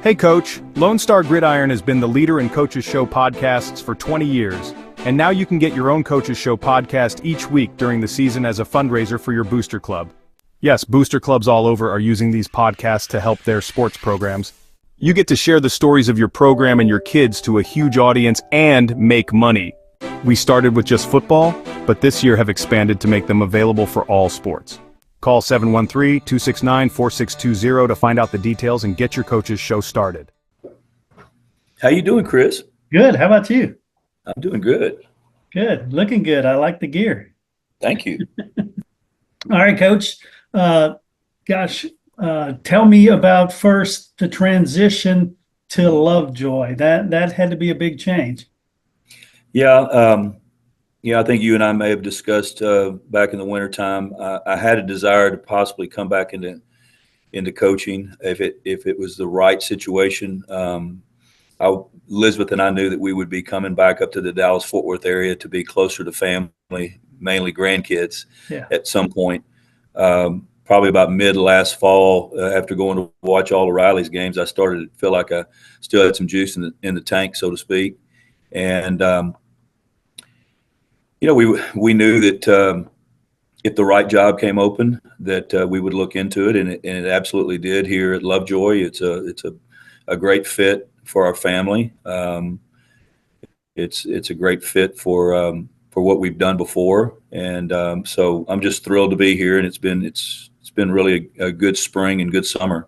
Hey Coach, Lone Star Gridiron has been the leader in Coach's Show podcasts for 20 years, and now you can get your own Coach's Show podcast each week during the season as a fundraiser for your booster club. Yes, booster clubs all over are using these podcasts to help their sports programs. You get to share the stories of your program and your kids to a huge audience and make money. We started with just football, but this year have expanded to make them available for all sports. Call 713-269-4620 to find out the details and get your Coach's Show started. How you doing, Chris? Good. How about you? I'm doing good. Good. Looking good. I like the gear. Thank you. All right, Coach. Tell me about first the transition to Lovejoy. That had to be a big change. Yeah. I think you and I may have discussed back in the wintertime. I had a desire to possibly come back into coaching if it was the right situation. Elizabeth and I knew that we would be coming back up to the Dallas-Fort Worth area to be closer to family, mainly grandkids, at some point. Probably about mid last fall, after going to watch all of Riley's games, I started to feel like I still had some juice in the tank, so to speak. And we knew that if the right job came open, that we would look into it, and it absolutely did here at Lovejoy. It's a great fit for our family. It's a great fit for what we've done before, and so I'm just thrilled to be here. And it's been really a good spring and good summer.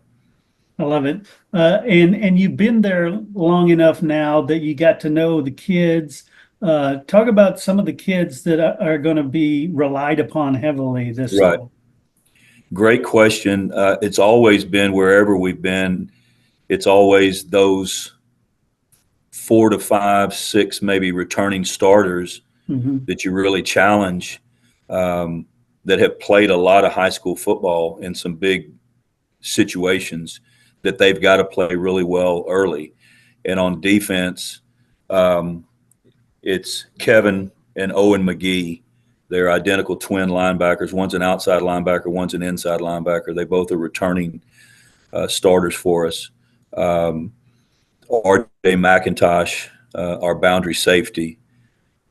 I love it. And you've been there long enough now that you got to know the kids. Talk about some of the kids that are going to be relied upon heavily this right. fall. Great question. It's always been, wherever we've been, it's always those 4 to 5, 6 maybe returning starters that you really challenge, that have played a lot of high school football in some big situations, that they've got to play really well early. And on defense, it's Kevin and Owen McGee. They're identical twin linebackers. One's an outside linebacker, one's an inside linebacker. They both are returning starters for us. R.J. McIntosh, our boundary safety,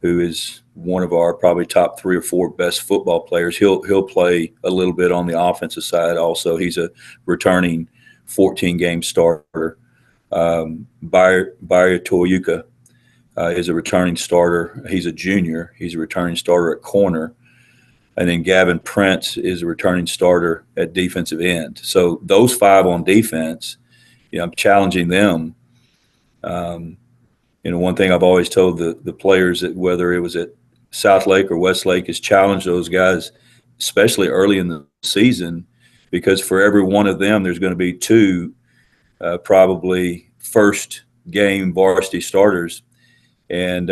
who is one of our probably top 3 or 4 best football players. He'll play a little bit on the offensive side also. He's a returning 14-game starter. Bayer Toyuka is a returning starter. He's a junior. He's a returning starter at corner. And then Gavin Prince is a returning starter at defensive end. So those 5 on defense, I'm challenging them. One thing I've always told the players, that whether it was at South Lake or Westlake, is challenge those guys, especially early in the season, because for every one of them, there's going to be 2 probably first game varsity starters. And,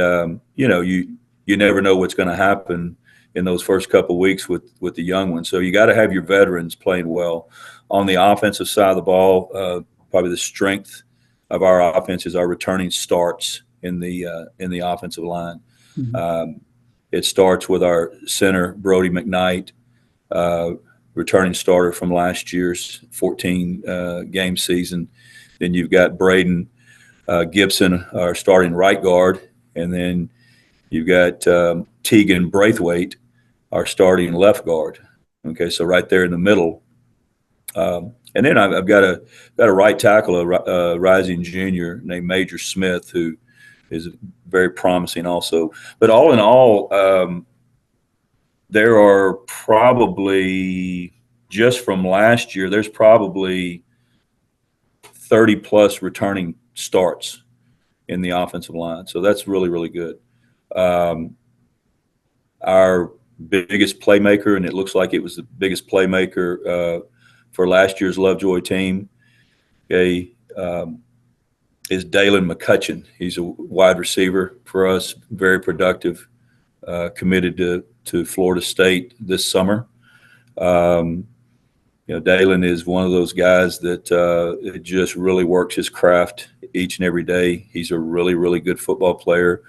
you never know what's going to happen in those first couple of weeks with the young ones. So you got to have your veterans playing well. On the offensive side of the ball, probably the strength of our offense is our returning starts in the offensive line. It starts with our center, Brody McKnight, returning starter from last year's 14 game season. Then you've got Braden Gibson, our starting right guard, and then you've got Tegan Braithwaite, our starting left guard. Okay, so right there in the middle. And then I've got a right tackle, a rising junior named Major Smith, who is very promising also. But all in all, there are probably, just from last year, there's probably 30 plus returning starts in the offensive line. So that's really, really good. Our biggest playmaker, and it looks like it was the biggest playmaker for last year's Lovejoy team, is Dalen McCutcheon. He's a wide receiver for us, very productive, committed to Florida State this summer. Dalen is one of those guys that just really works his craft each and every day. He's a really, really good football player,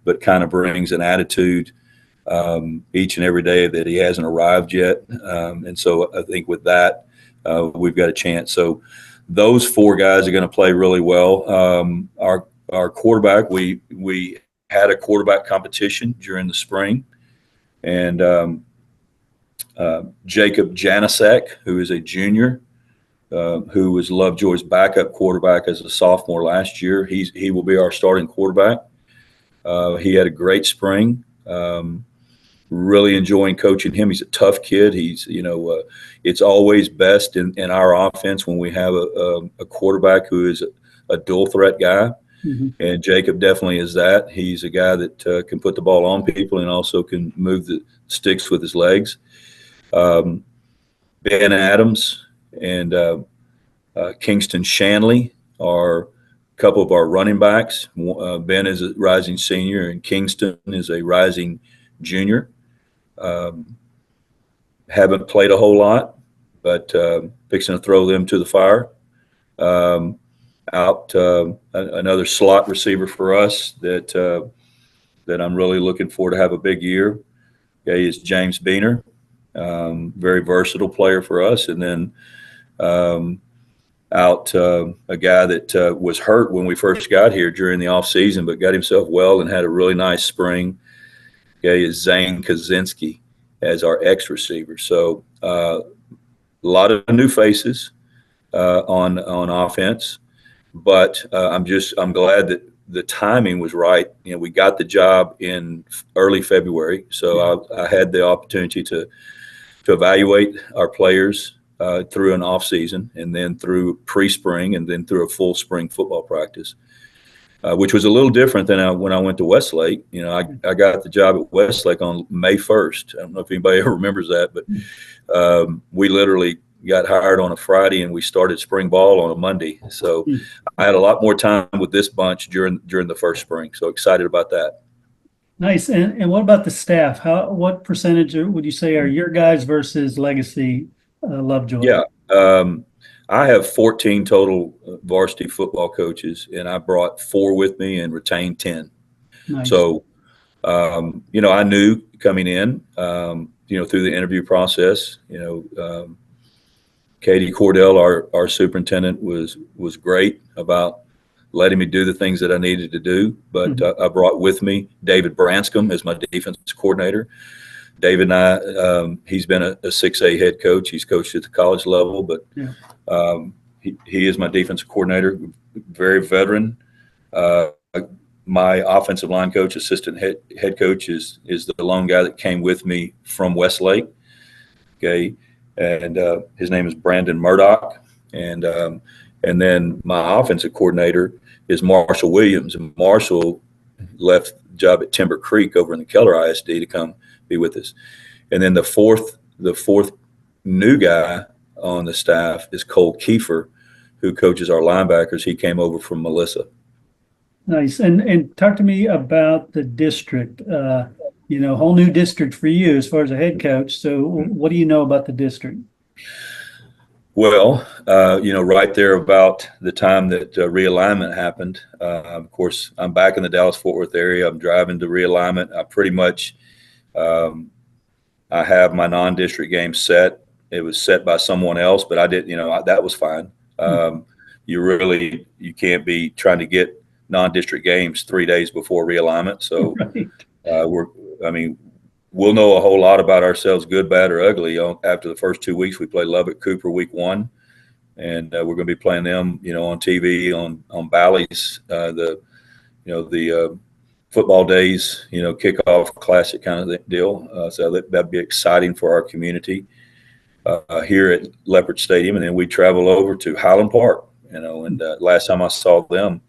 but kind of brings an attitude each and every day that he hasn't arrived yet. And so I think with that, we've got a chance. So those four guys are going to play really well. Our quarterback, we had a quarterback competition during the spring, and Jacob Janasek, who is a junior, who was Lovejoy's backup quarterback as a sophomore last year. He will be our starting quarterback. He had a great spring. Really enjoying coaching him. He's a tough kid. It's always best in our offense when we have a quarterback who is a dual threat guy. Mm-hmm. And Jacob definitely is that. He's a guy that can put the ball on people and also can move the sticks with his legs. Ben Adams and Kingston Shanley are a couple of our running backs. Ben is a rising senior and Kingston is a rising junior. Haven't played a whole lot, but fixing to throw them to the fire. Another slot receiver for us that I'm really looking forward to have a big year. Okay, is James Beener, very versatile player for us, and then a guy that was hurt when we first got here during the off season, but got himself well and had a really nice spring. Okay, is Zane Kaczynski as our X receiver. So a lot of new faces on offense, but I'm glad that the timing was right. We got the job in early February, so I had the opportunity to evaluate our players through an off season, and then through pre-spring, and then through a full spring football practice. Which was a little different than when I went to Westlake. I got the job at Westlake on May 1st. I don't know if anybody ever remembers that, but we literally got hired on a Friday and we started spring ball on a Monday. So I had a lot more time with this bunch during the first spring. So excited about that. Nice. And what about the staff? What percentage would you say are your guys versus Legacy Lovejoy? Yeah. I have 14 total varsity football coaches, and I brought 4 with me and retained 10. Nice. So, I knew coming in, through the interview process, Katie Cordell, our superintendent, was great about letting me do the things that I needed to do. But I brought with me David Branscombe as my defense coordinator. David and I, he's been a 6A head coach. He's coached at the college level, but he is my defensive coordinator, very veteran. My offensive line coach, assistant head coach is the lone guy that came with me from Westlake. Okay, and his name is Brandon Murdoch, and then my offensive coordinator is Marshall Williams, and Marshall left the job at Timber Creek over in the Keller ISD to come be with us. And then the fourth new guy on the staff is Cole Kiefer, who coaches our linebackers. He came over from Melissa. Nice. And talk to me about the district, whole new district for you as far as a head coach. So what do you know about the district? Well, right there about the time that realignment happened, of course, I'm back in the Dallas-Fort Worth area. I'm driving to realignment. I pretty much I have my non-district game set. It was set by someone else, but I did, that was fine. You can't be trying to get non-district games 3 days before realignment. So we'll know a whole lot about ourselves, good, bad, or ugly. After the first 2 weeks, we play Lubbock Cooper week 1, and we're going to be playing them, on TV on Bally's, the football days, kickoff classic kind of deal. So that'd be exciting for our community here at Leopard Stadium. And then we travel over to Highland Park, and last time I saw them,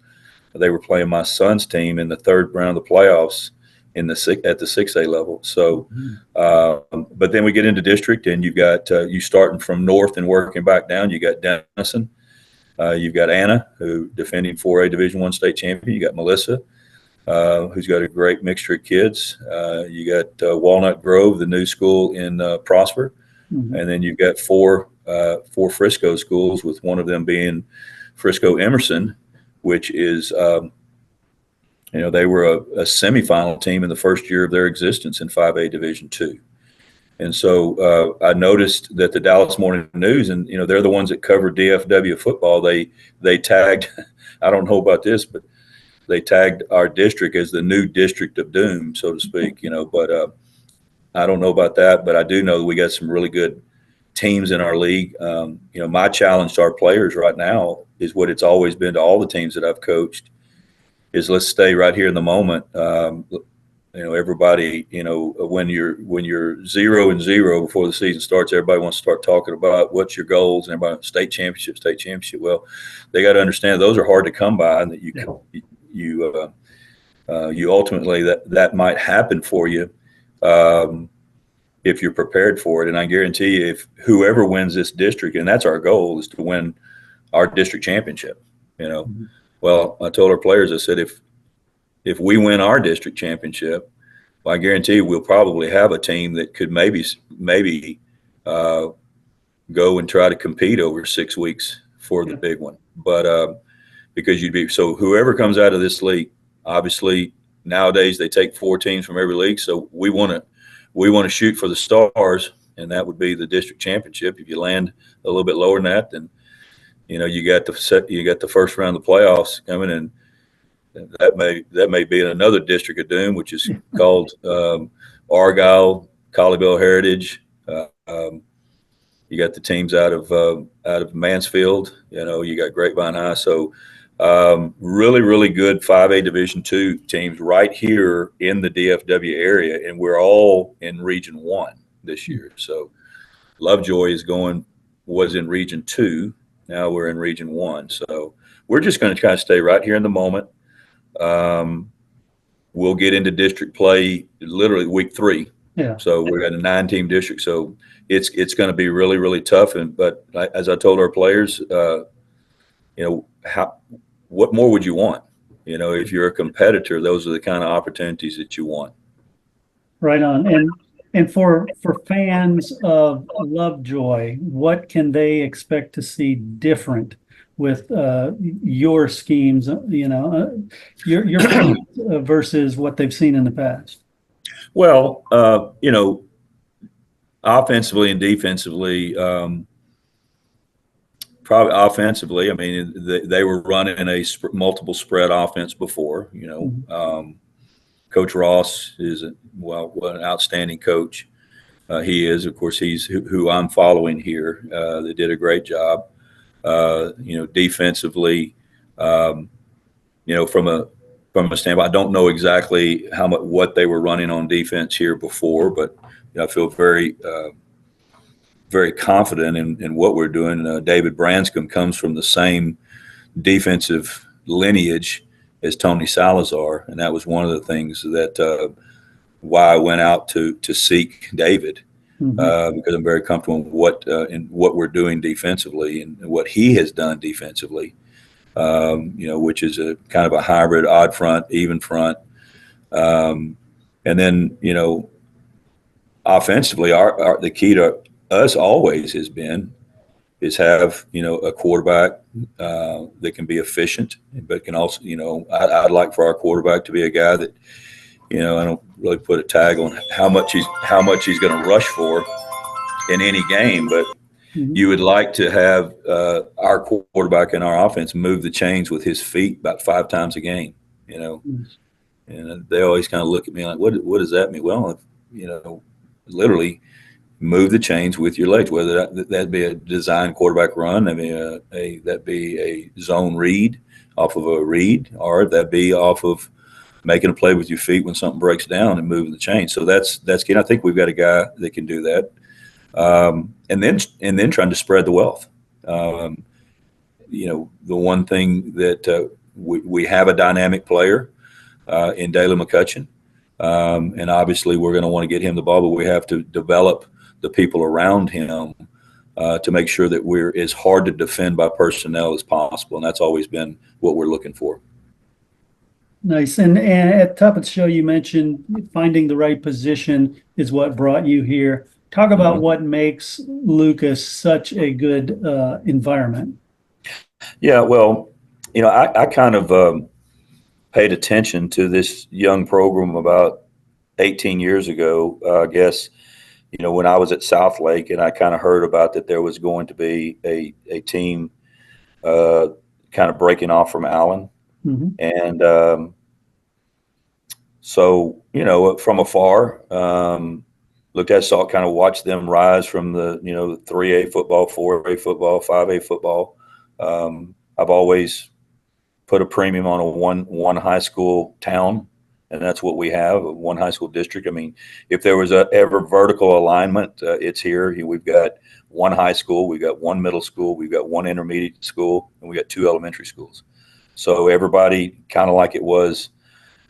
they were playing my son's team in the third round of the playoffs at the 6A level. So, but then we get into district, and you've got you starting from north and working back down. You got Denison, you've got Anna, who defending 4A Division I state champion. You got Melissa, who's got a great mixture of kids. You got Walnut Grove, the new school in Prosper, and then you've got four Frisco schools, with one of them being Frisco Emerson, which is they were a semifinal team in the first year of their existence in 5A Division II. And so I noticed that the Dallas Morning News, and they're the ones that cover DFW football. They tagged, I don't know about this, but they tagged our district as the new district of doom, so to speak. But I don't know about that, but I do know that we got some really good teams in our league. My challenge to our players right now is what it's always been to all the teams that I've coached: is let's stay right here in the moment. Everybody, when you're 0-0 before the season starts, everybody wants to start talking about what's your goals, and everybody state championship. Well, they got to understand those are hard to come by, and that you ultimately that might happen for you if you're prepared for it. And I guarantee you, if whoever wins this district, and that's our goal, is to win our district championship. Mm-hmm. Well, I told our players, I said, if we win our district championship, well, I guarantee you we'll probably have a team that could maybe go and try to compete over 6 weeks for the big one. But because so whoever comes out of this league, obviously nowadays they take 4 teams from every league. So we want to shoot for the stars, and that would be the district championship. If you land a little bit lower than that, then you got the first round of the playoffs coming, and that may be in another district of doom, which is called Argyle, Colleyville Heritage. You got the teams out of Mansfield. You got Grapevine High. So really, really good 5A Division II teams right here in the DFW area, and we're all in Region 1 this year. So Lovejoy was in Region 2. Now we're in Region 1. So we're just going to try to stay right here in the moment. We'll get into district play literally week 3. Yeah. So we're at a 9-team district. So it's going to be really, really tough. But as I told our players, what more would you want? If you're a competitor, those are the kind of opportunities that you want. Right on. And for fans of Lovejoy, what can they expect to see different with your schemes, your versus what they've seen in the past? Well, offensively and defensively, probably offensively, I mean, they were running a multiple spread offense before. Coach Ross is an outstanding coach. He is, of course, he's who I'm following here. They did a great job. Defensively, from a standpoint, I don't know exactly what they were running on defense here before, but I feel very, very confident in what we're doing. David Branscombe comes from the same defensive lineage as Tony Salazar, and that was one of the things that why I went out to seek David. Because I'm very comfortable in what we're doing defensively and what he has done defensively, which is a kind of a hybrid, odd front, even front. And then, offensively, the key to us always has been is have, a quarterback that can be efficient, but can also, I'd like for our quarterback to be a guy that, I don't really put a tag on how much he's going to rush for in any game, but you would like to have our quarterback in our offense move the chains with his feet about 5 times a game, and they always kind of look at me like, what does that mean? Well, literally move the chains with your legs, whether that be a design quarterback run, I mean, that be a zone read off of a read, or that be off of making a play with your feet when something breaks down and moving the chain. So that's key. I think we've got a guy that can do that. And then trying to spread the wealth. The one thing that we have a dynamic player in Dalen McCutcheon, and obviously we're going to want to get him the ball, but we have to develop the people around him to make sure that we're as hard to defend by personnel as possible, and that's always been what we're looking for. Nice. And at the top of the show, you mentioned finding the right position is what brought you here. Talk about what makes Lucas such a good environment. Yeah, well, I kind of paid attention to this young program about 18 years ago, I guess, when I was at South Lake and I kind of heard about that there was going to be a team kind of breaking off from Allen. Mm-hmm. And so, from afar, looked at, saw, kind of watched them rise from the 3A football, 4A football, 5A football. I've always put a premium on a one high school town, and that's what we have, a one high school district. I mean, if there was ever vertical alignment, it's here. We've got one high school, we've got one middle school, we've got one intermediate school, and we got 2 elementary schools. So everybody, kind of like it was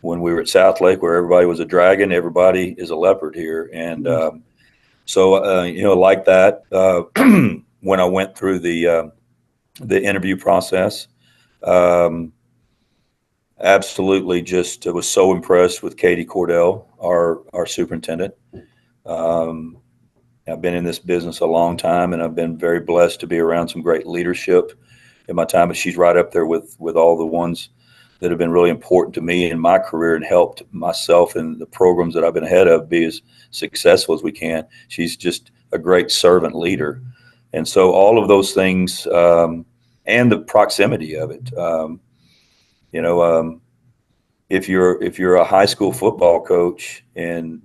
when we were at South Lake, where everybody was a dragon, everybody is a leopard here. And so like that, when I went through the interview process, absolutely just was so impressed with Katie Cordell, our superintendent. I've been in this business a long time, and I've been very blessed to be around some great leadership in my time. But she's right up there with all the ones that have been really important to me in my career and helped myself and the programs that I've been ahead of be as successful as we can. She's just a great servant leader. And so all of those things, and the proximity of it, if you're a high school football coach and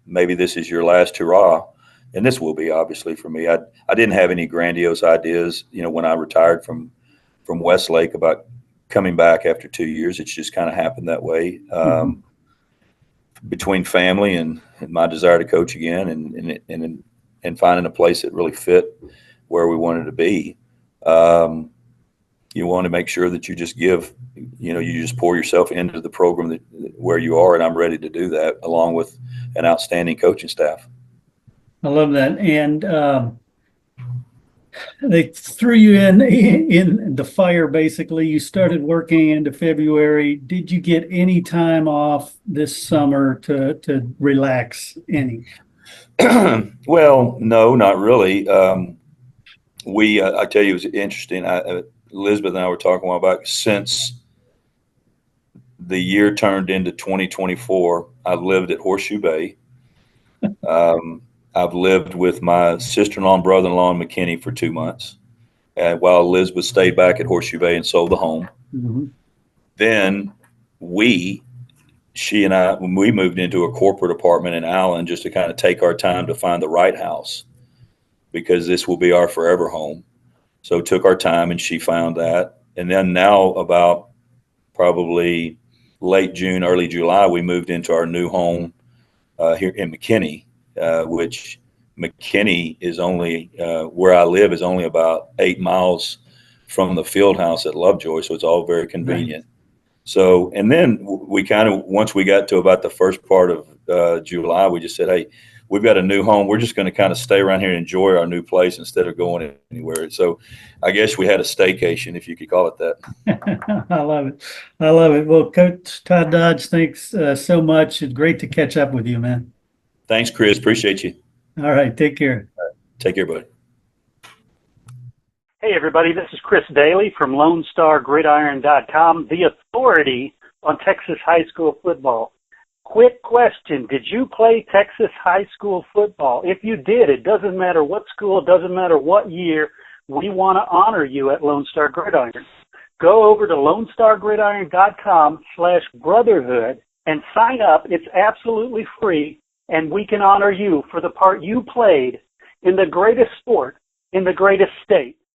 maybe this is your last hurrah, and this will be obviously for me. I didn't have any grandiose ideas, when I retired from Westlake about coming back after 2 years. It's just kind of happened that way, between family and my desire to coach again, and finding a place that really fit where we wanted to be. You want to make sure that you just give, you just pour yourself into the program where you are, and I'm ready to do that along with an outstanding coaching staff. I love that. And they threw you in the fire, basically. You started working into February. Did you get any time off this summer to relax any? Well, no, not really. I tell you, it was interesting. Elizabeth and I were talking a while back. Since the year turned into 2024, I've lived at Horseshoe Bay. I've lived with my sister-in-law and brother-in-law in McKinney for 2 months, while Elizabeth stayed back at Horseshoe Bay and sold the home. Mm-hmm. Then she and I, when we moved into a corporate apartment in Allen, just to kind of take our time to find the right house, because this will be our forever home. So took our time, and she found that. And then now, about probably late June, early July, we moved into our new home here in McKinney, which McKinney is only, where I live is only about 8 miles from the field house at Lovejoy. So it's all very convenient. Right. So, and then we kind of, once we got to about the first part of July, we just said, hey, we've got a new home. We're just going to kind of stay around here and enjoy our new place instead of going anywhere. So I guess we had a staycation, if you could call it that. I love it. I love it. Well, Coach Todd Dodge, thanks so much. It's great to catch up with you, man. Thanks, Chris. Appreciate you. All right. Take care. All right. Take care, buddy. Hey, everybody. This is Chris Daly from LoneStarGridiron.com, the authority on Texas high school football. Quick question. Did you play Texas high school football? If you did, it doesn't matter what school, it doesn't matter what year, we want to honor you at Lone Star Gridiron. Go over to LoneStarGridiron.com/brotherhood and sign up. It's absolutely free, and we can honor you for the part you played in the greatest sport in the greatest state.